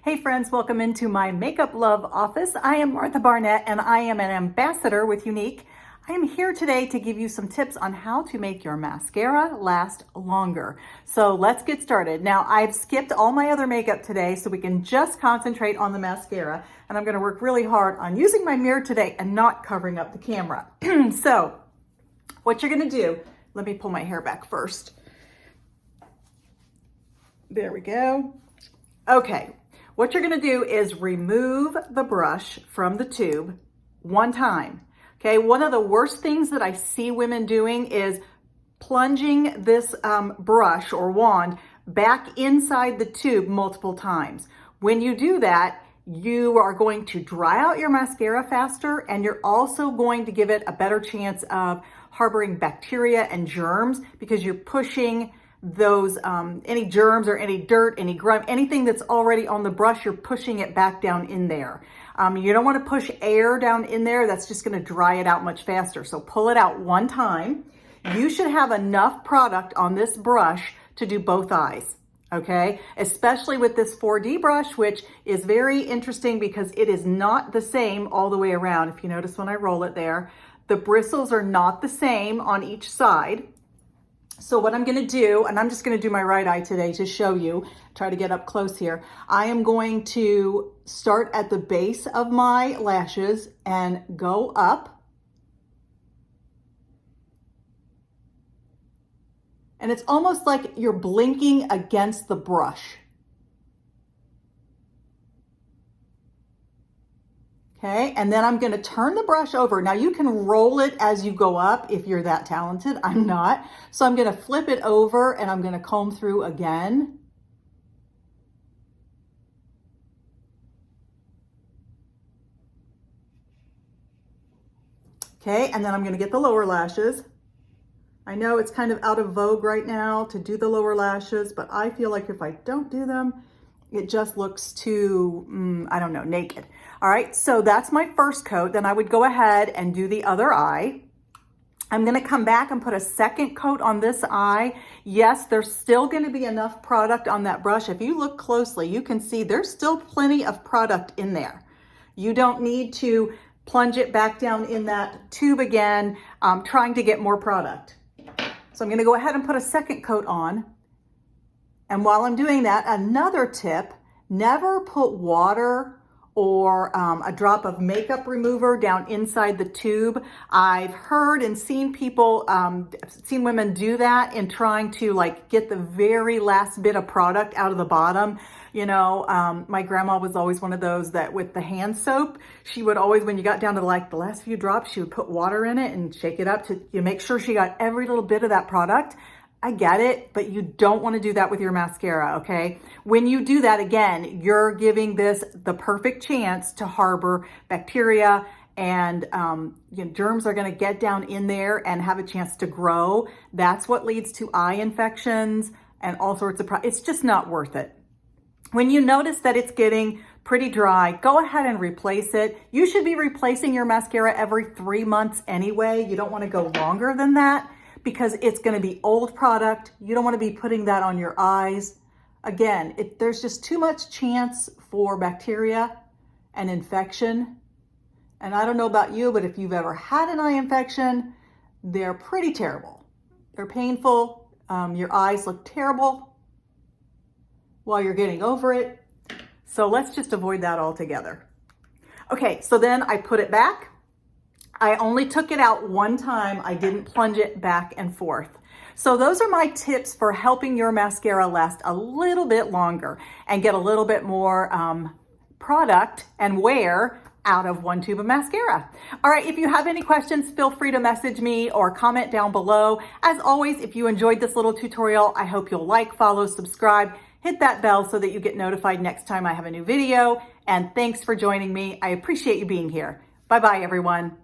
Hey friends, welcome into my Makeup Love office. I am Martha Barnett and I am an ambassador with Unique. I am here today to give you some tips on how to make your mascara last longer. So let's get started. Now I've skipped all my other makeup today so we can just concentrate on the mascara, and I'm gonna work really hard on using my mirror today and not covering up the camera. So what you're gonna do, let me pull my hair back first. There we go. Okay. What you're gonna do is remove the brush from the tube one time, okay? One of the worst things that I see women doing is plunging this brush or wand back inside the tube multiple times. When you do that, you are going to dry out your mascara faster, and you're also going to give it a better chance of harboring bacteria and germs because you're pushing those any germs or any dirt, any grime, anything that's already on the brush, you're pushing it back down in there. You don't want to push air down in there. That's just going to dry it out much faster. So pull it out one time. You should have enough product on this brush to do both eyes, okay? Especially with this 4D brush, which is very interesting because it is not the same all the way around. If you notice when I roll it there, the bristles are not the same on each side. So what I'm gonna do, and I'm just gonna do my right eye today to show you, try to get up close here. I am going to start at the base of my lashes and go up. And it's almost like you're blinking against the brush. Okay, and then I'm gonna turn the brush over. Now you can roll it as you go up if you're that talented. I'm not. So I'm gonna flip it over and I'm gonna comb through again. Okay, and then I'm gonna get the lower lashes. I know it's kind of out of vogue right now to do the lower lashes, but I feel like if I don't do them, it just looks too, I don't know, naked. All right, so that's my first coat. Then I would go ahead and do the other eye. I'm gonna come back and put a second coat on this eye. Yes, there's still gonna be enough product on that brush. If you look closely, you can see there's still plenty of product in there. You don't need to plunge it back down in that tube again, trying to get more product. So I'm gonna go ahead and put a second coat on. And while I'm doing that, another tip, never put water or a drop of makeup remover down inside the tube. I've heard and seen people, seen women do that in trying to like get the very last bit of product out of the bottom. You know, my grandma was always one of those that with the hand soap, she would always, when you got down to like the last few drops, she would put water in it and shake it up to make sure she got every little bit of that product. I get it, but you don't want to do that with your mascara, okay? When you do that, again, you're giving this the perfect chance to harbor bacteria, and germs are going to get down in there and have a chance to grow. That's what leads to eye infections and all sorts of problems. It's just not worth it. When you notice that it's getting pretty dry, go ahead and replace it. You should be replacing your mascara every 3 months anyway. You don't want to go longer than that, because it's going to be old product. You don't want to be putting that on your eyes. Again, there's just too much chance for bacteria and infection. And I don't know about you, but if you've ever had an eye infection, they're pretty terrible. They're painful. Your eyes look terrible while you're getting over it. So let's just avoid that altogether. Okay, so then I put it back. I only took it out one time. I didn't plunge it back and forth. So those are my tips for helping your mascara last a little bit longer and get a little bit more product and wear out of one tube of mascara. All right, if you have any questions, feel free to message me or comment down below. As always, if you enjoyed this little tutorial, I hope you'll like, follow, subscribe, hit that bell so that you get notified next time I have a new video. And thanks for joining me. I appreciate you being here. Bye-bye, everyone.